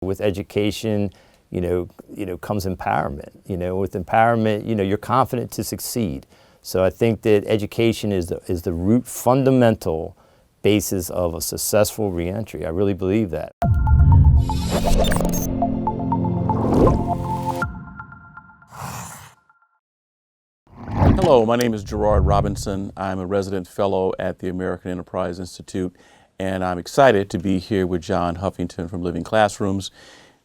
With education, comes empowerment. With empowerment, you're confident to succeed. So I think that education is the root fundamental basis of a successful reentry. I really believe that. Hello, my name is Gerard Robinson. I'm a resident fellow at the American Enterprise Institute, and I'm excited to be here with John Huffington from Living Classrooms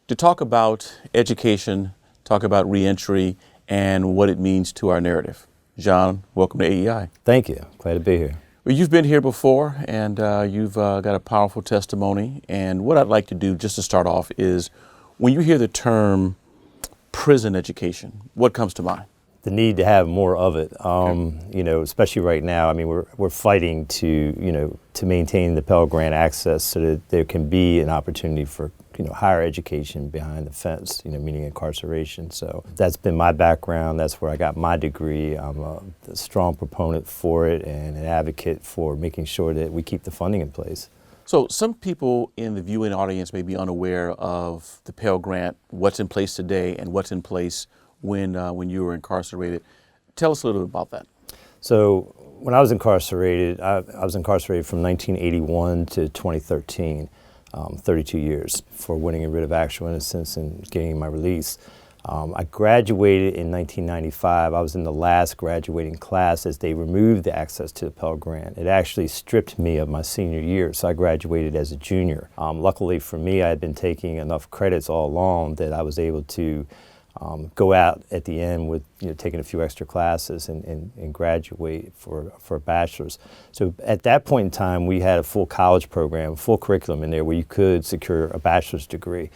to talk about education, talk about reentry, and what it means to our narrative. John, welcome to AEI. Thank you. Glad to be here. Well, you've been here before, and you've got a powerful testimony. And what I'd like to do, just to start off, is when you hear the term prison education, what comes to mind? The need to have more of it, especially right now. I mean, we're fighting to maintain the Pell Grant access so that there can be an opportunity for higher education behind the fence, meaning incarceration. So that's been my background. That's where I got my degree. I'm a strong proponent for it and an advocate for making sure that we keep the funding in place. So some people in the viewing audience may be unaware of the Pell Grant, what's in place today and what's in place when you were incarcerated. Tell us a little bit about that. So when I was incarcerated, I was incarcerated from 1981 to 2013, 32 years for winning a writ of actual innocence and getting my release. I graduated in 1995. I was in the last graduating class as they removed the access to the Pell Grant. It actually stripped me of my senior year, so I graduated as a junior. Luckily for me, I had been taking enough credits all along that I was able to go out at the end with taking a few extra classes and graduate for a bachelor's. So at that point in time, we had a full college program, full curriculum in there where you could secure a bachelor's degree.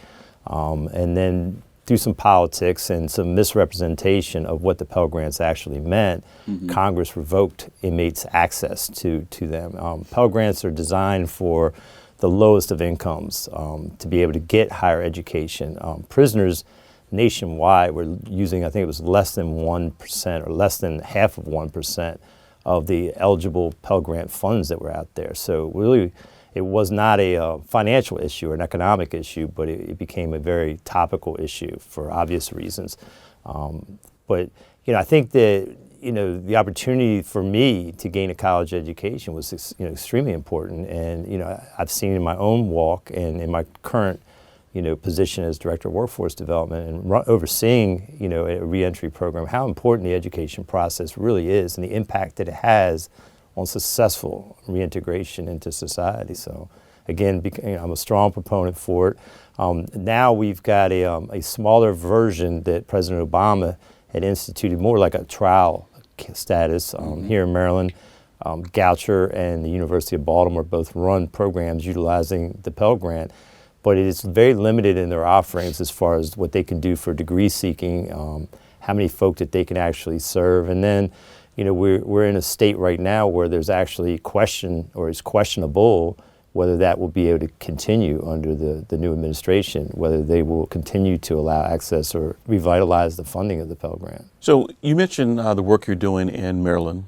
And then through some politics and some misrepresentation of what the Pell Grants actually meant, Congress revoked inmates' access to them. Pell Grants are designed for the lowest of incomes to be able to get higher education. Prisoners nationwide, we're using, I think it was less than 1% or less than half of 1% of the eligible Pell Grant funds that were out there. So really, it was not a financial issue or an economic issue, but it became a very topical issue for obvious reasons. But I think that the opportunity for me to gain a college education was extremely important, and I've seen in my own walk and in my current position as Director of Workforce Development and overseeing, a reentry program, how important the education process really is and the impact that it has on successful reintegration into society. So again, I'm a strong proponent for it. Now we've got a smaller version that President Obama had instituted, more like a trial status here in Maryland. Goucher and the University of Baltimore both run programs utilizing the Pell Grant, but it is very limited in their offerings as far as what they can do for degree seeking, how many folk that they can actually serve. And then, we're in a state right now where there's actually it's questionable whether that will be able to continue under the new administration, whether they will continue to allow access or revitalize the funding of the Pell Grant. So you mentioned the work you're doing in Maryland.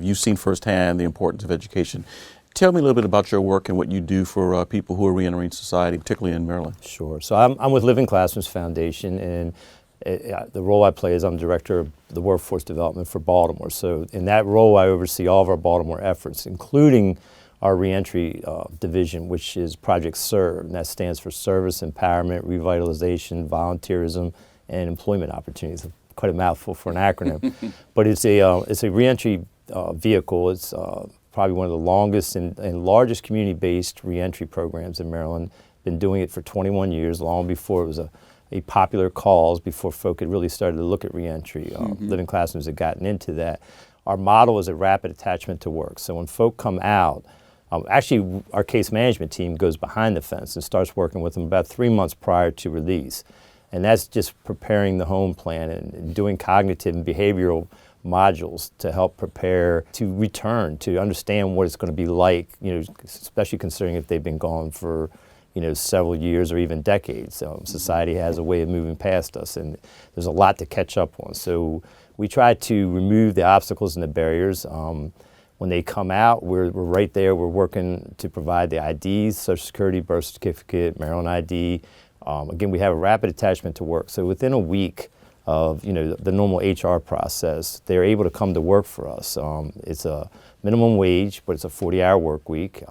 You've seen firsthand the importance of education. Tell me a little bit about your work and what you do for people who are reentering society, particularly in Maryland. Sure. So I'm with Living Classrooms Foundation, and the role I play is I'm Director of the Workforce Development for Baltimore. So in that role, I oversee all of our Baltimore efforts, including our reentry division, which is Project SERVE, and that stands for Service, Empowerment, Revitalization, Volunteerism, and Employment Opportunities. Quite a mouthful for an acronym, but it's a reentry vehicle. It's probably one of the longest and largest community-based reentry programs in Maryland. Been doing it for 21 years, long before it was a popular cause, before folk had really started to look at reentry. Living Classrooms had gotten into that. Our model is a rapid attachment to work. So when folk come out, actually our case management team goes behind the fence and starts working with them about 3 months prior to release. And that's just preparing the home plan and doing cognitive and behavioral modules to help prepare to return, to understand what it's going to be like, especially considering if they've been gone for, several years or even decades. Society has a way of moving past us, and there's a lot to catch up on. So we try to remove the obstacles and the barriers. When they come out, we're right there. We're working to provide the IDs, Social Security, birth certificate, Maryland ID. Again, we have a rapid attachment to work. So within a week of the normal HR process, they're able to come to work for us. It's a minimum wage, but it's a 40-hour work week.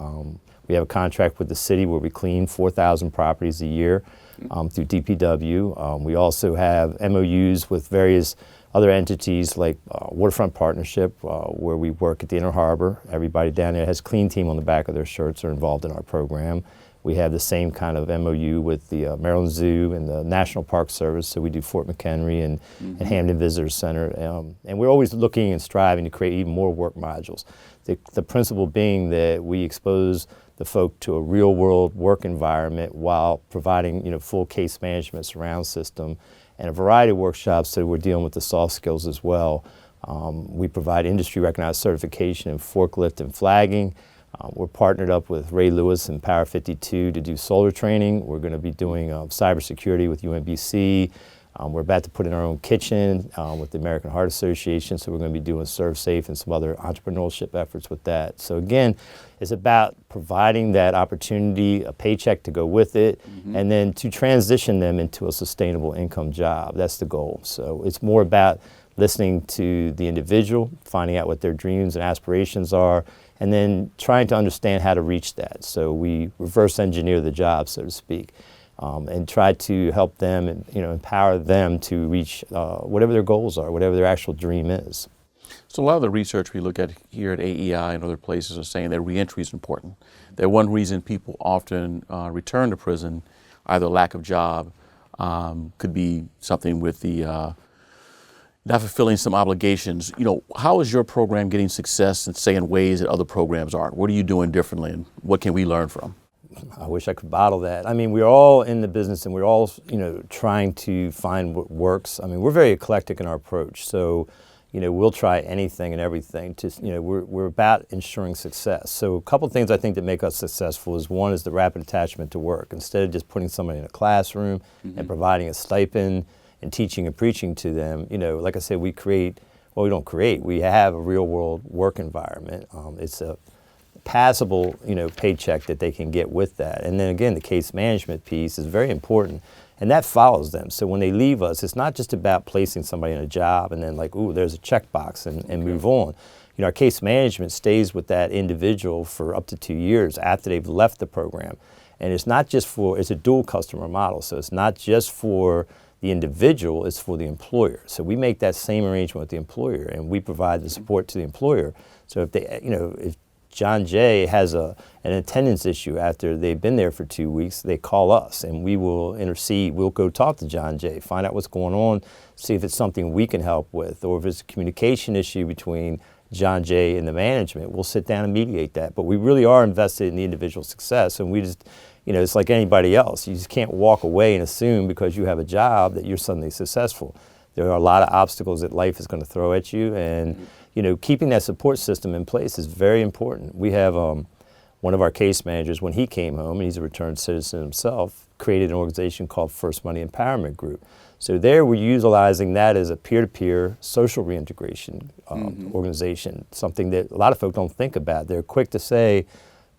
We have a contract with the city where we clean 4,000 properties a year through DPW. We also have MOUs with various other entities like Waterfront Partnership, where we work at the Inner Harbor. Everybody down there has Clean Team on the back of their shirts are involved in our program. We have the same kind of MOU with the Maryland Zoo and the National Park Service, so we do Fort McHenry and Hampton Visitor Center. And we're always looking and striving to create even more work modules. The principle being that we expose the folk to a real-world work environment while providing full case management surround system and a variety of workshops, so we're dealing with the soft skills as well. We provide industry-recognized certification in forklift and flagging. We're partnered up with Ray Lewis and Power 52 to do solar training. We're going to be doing cybersecurity with UMBC. We're about to put in our own kitchen with the American Heart Association, so we're going to be doing Serve Safe and some other entrepreneurship efforts with that. So again, it's about providing that opportunity, a paycheck to go with it, and then to transition them into a sustainable income job. That's the goal. So it's more about listening to the individual, finding out what their dreams and aspirations are, and then trying to understand how to reach that. So we reverse engineer the job, so to speak, and try to help them and empower them to reach whatever their goals are, whatever their actual dream is. So a lot of the research we look at here at AEI and other places are saying that reentry is important. That one reason people often return to prison, either lack of job, could be something with the not fulfilling some obligations. How is your program getting success and say in ways that other programs aren't? What are you doing differently and what can we learn from? I wish I could bottle that. I mean, we're all in the business and we're all, trying to find what works. I mean, we're very eclectic in our approach. So, we'll try anything and everything. We're about ensuring success. So a couple things I think that make us successful is one is the rapid attachment to work. Instead of just putting somebody in a classroom and providing a stipend and teaching and preaching to them, like I said, we don't create, we have a real world work environment. It's a passable, paycheck that they can get with that. And then again, the case management piece is very important, and that follows them. So when they leave us, it's not just about placing somebody in a job and then like, ooh, there's a checkbox and move on. Our case management stays with that individual for up to 2 years after they've left the program. And it's not just it's a dual customer model. So it's not just for the individual, it's for the employer. So we make that same arrangement with the employer and we provide the support to the employer. So if they, if John Jay has an attendance issue after they've been there for 2 weeks, they call us and we will intercede. We'll go talk to John Jay, find out what's going on, see if it's something we can help with, or if it's a communication issue between John Jay and the management, we'll sit down and mediate that. But we really are invested in the individual success, and we just, it's like anybody else. You just can't walk away and assume because you have a job that you're suddenly successful. There are a lot of obstacles that life is going to throw at you, and keeping that support system in place is very important. We have one of our case managers, when he came home, and he's a returned citizen himself, created an organization called First Money Empowerment Group. So there we're utilizing that as a peer-to-peer social reintegration organization, something that a lot of folks don't think about. They're quick to say,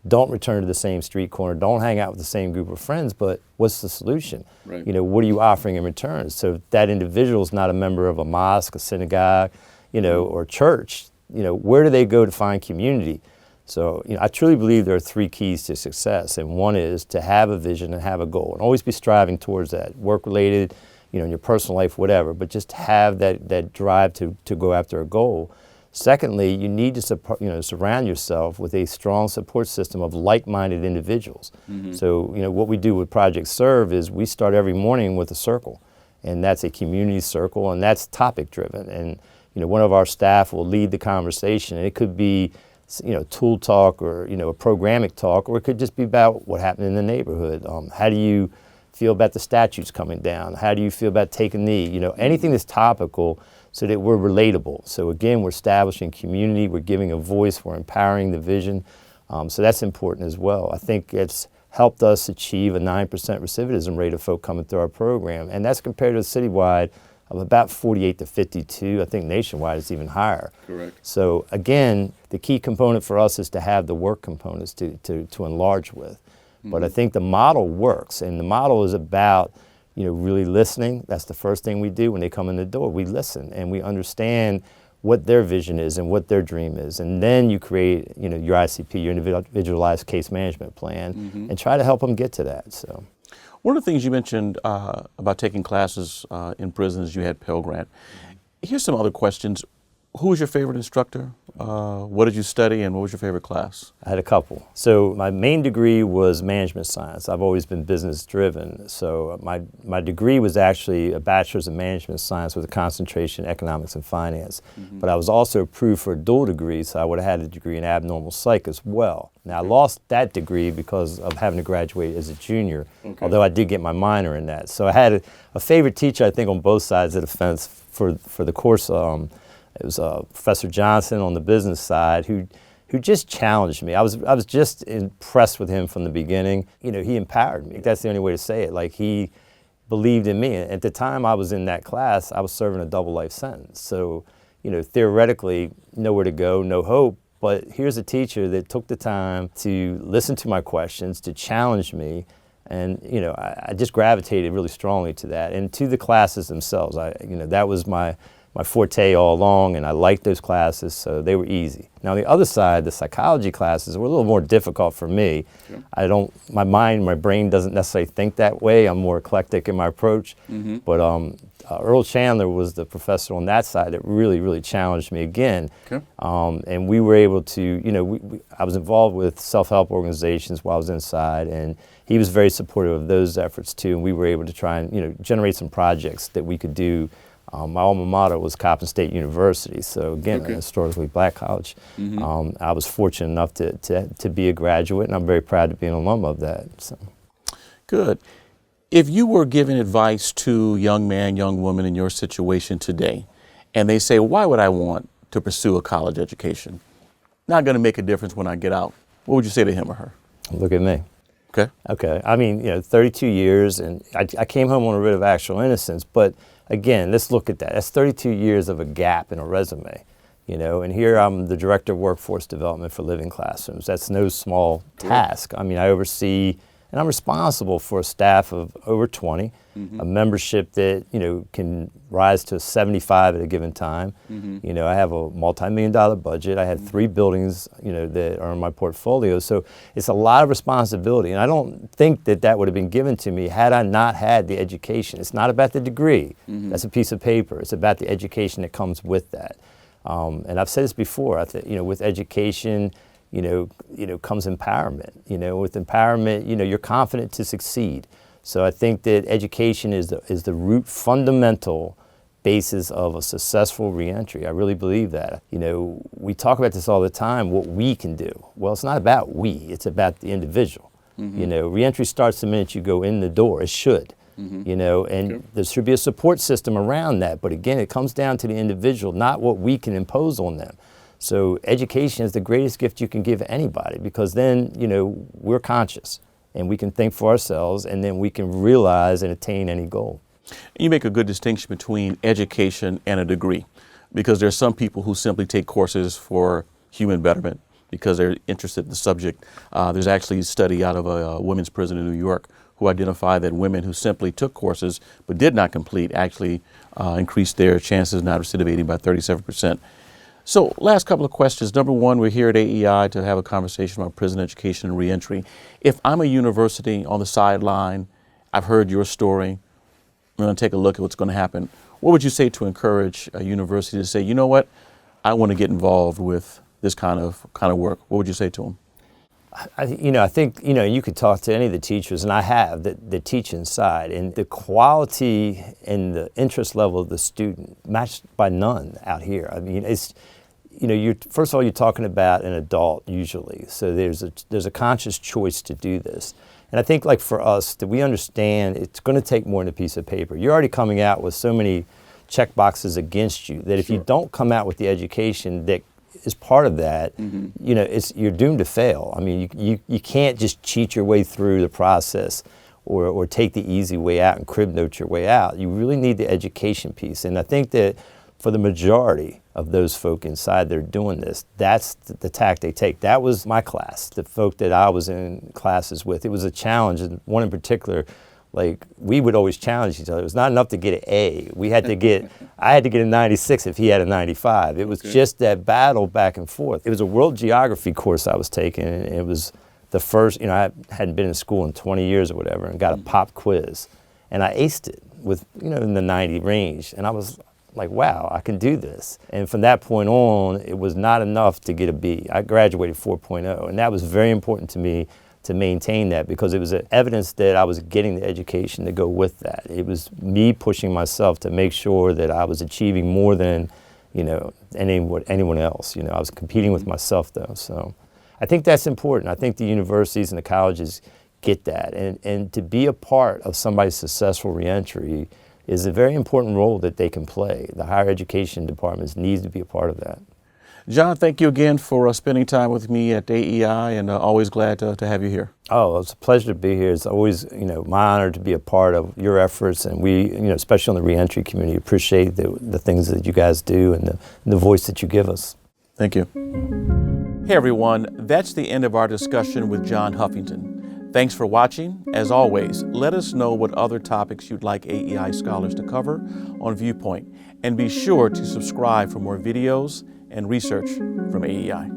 don't return to the same street corner, don't hang out with the same group of friends, but what's the solution? Right. What are you offering in return? So if that individual is not a member of a mosque, a synagogue, or church, where do they go to find community? So, I truly believe there are 3 keys to success, and one is to have a vision and have a goal, and always be striving towards that, work-related, in your personal life, whatever, but just have that drive to go after a goal. Secondly, you need to surround yourself with a strong support system of like-minded individuals. So, what we do with Project Serve is we start every morning with a circle, and that's a community circle, and that's topic-driven. And one of our staff will lead the conversation, and it could be tool talk or a programmatic talk, or it could just be about what happened in the neighborhood. How do you feel about the statutes coming down? How do you feel about take a knee? Anything that's topical so that we're relatable. So again, we're establishing community, we're giving a voice, we're empowering the vision. So that's important as well. I think it's helped us achieve a 9% recidivism rate of folk coming through our program. And that's compared to the citywide of about 48 to 52. I think nationwide it's even higher. Correct. So again, the key component for us is to have the work components to enlarge with. But I think the model works, and the model is about, really listening. That's the first thing we do when they come in the door. We listen and we understand what their vision is and what their dream is. And then you create, your ICP, your individualized case management plan, and try to help them get to that. So, one of the things you mentioned about taking classes in prisons, you had Pell Grant. Here's some other questions. Who was your favorite instructor? What did you study, and what was your favorite class? I had a couple. So my main degree was management science. I've always been business driven. So my degree was actually a bachelor's in management science with a concentration in economics and finance. But I was also approved for a dual degree, so I would have had a degree in abnormal psych as well. Now I lost that degree because of having to graduate as a junior, although I did get my minor in that. So I had a favorite teacher, I think, on both sides of the fence for the course. It was Professor Johnson on the business side who just challenged me. I was just impressed with him from the beginning. He empowered me. That's the only way to say it. Like, he believed in me. At the time I was in that class, I was serving a double life sentence. So, theoretically, nowhere to go, no hope. But here's a teacher that took the time to listen to my questions, to challenge me. And, I just gravitated really strongly to that. And to the classes themselves, that was my forte all along, and I liked those classes, so they were easy. Now, on the other side, the psychology classes were a little more difficult for me. My brain doesn't necessarily think that way. I'm more eclectic in my approach. But Earl Chandler was the professor on that side that really, really challenged me again. And we were able to, I was involved with self-help organizations while I was inside, and he was very supportive of those efforts too, and we were able to try and, generate some projects that we could do. My alma mater was Coppin State University, so again, a historically black college. I was fortunate enough to be a graduate, and I'm very proud to be an alum of that. So. Good. If you were giving advice to young man, young woman in your situation today, and they say, why would I want to pursue a college education? Not going to make a difference when I get out. What would you say to him or her? Look at me. Okay. I mean, 32 years, and I came home on a writ of actual innocence, but again, let's look at that. That's 32 years of a gap in a resume, and here I'm the Director of Workforce Development for Living Classrooms. That's no small task. I mean, I oversee, and I'm responsible for a staff of over 20, a membership that, can rise to 75 at a given time. I have a multi-million-dollar budget. I had 3 buildings, that are in my portfolio. So it's a lot of responsibility. And I don't think that would have been given to me had I not had the education. It's not about the degree. That's a piece of paper. It's about the education that comes with that. And I've said this before. I think, with education, comes empowerment. With empowerment, you're confident to succeed. So I think that education is the root fundamental basis of a successful reentry. I really believe that. We talk about this all the time, what we can do. Well, it's not about we, it's about the individual. Reentry starts the minute you go in the door. It should. And there should be a support system around that. But again, it comes down to the individual, not what we can impose on them. So education is the greatest gift you can give anybody, because then, we're conscious and we can think for ourselves, and then we can realize and attain any goal. You make a good distinction between education and a degree, because there are some people who simply take courses for human betterment because they're interested in the subject. There's actually a study out of a women's prison in New York who identified that women who simply took courses but did not complete actually increased their chances of not recidivating by 37%. So last couple of questions. Number one, we're here at AEI to have a conversation about prison education and reentry. If I'm a university on the sideline, I've heard your story, I'm going to take a look at what's going to happen. What would you say to encourage a university to say, you know what, I want to get involved with this kind of work? What would you say to them? I think, you could talk to any of the teachers, and I have, that teach inside, and the quality and the interest level of the student matched by none out here. I mean, it's, first of all, you're talking about an adult usually, so there's a conscious choice to do this. And I think, like, for us, that we understand it's going to take more than a piece of paper. You're already coming out with so many check boxes against you that if you don't come out with the education that is part of that, you're doomed to fail. I mean, you can't just cheat your way through the process or take the easy way out and crib note your way out. You really need the education piece. And I think that for the majority of those folk inside that are doing this, that's the tack they take. That was my class, the folk that I was in classes with. It was a challenge, and one in particular, like, we would always challenge each other. It was not enough to get an A. We had to get, I had to get a 96 if he had a 95. It was just that battle back and forth. It was a world geography course I was taking, and it was the first, I hadn't been in school in 20 years or whatever, and got a pop quiz. And I aced it with, in the 90 range. And I was like, wow, I can do this. And from that point on, it was not enough to get a B. I graduated 4.0, and that was very important to me to maintain that, because it was evidence that I was getting the education to go with that. It was me pushing myself to make sure that I was achieving more than, anyone else. I was competing with myself though. So I think that's important. I think the universities and the colleges get that. And to be a part of somebody's successful reentry is a very important role that they can play. The higher education departments need to be a part of that. John, thank you again for spending time with me at AEI, and always glad to have you here. Oh, it's a pleasure to be here. It's always, my honor to be a part of your efforts, and we, especially on the reentry community, appreciate the things that you guys do and the voice that you give us. Thank you. Hey everyone, that's the end of our discussion with John Huffington. Thanks for watching. As always, let us know what other topics you'd like AEI scholars to cover on Viewpoint, and be sure to subscribe for more videos and research from AEI.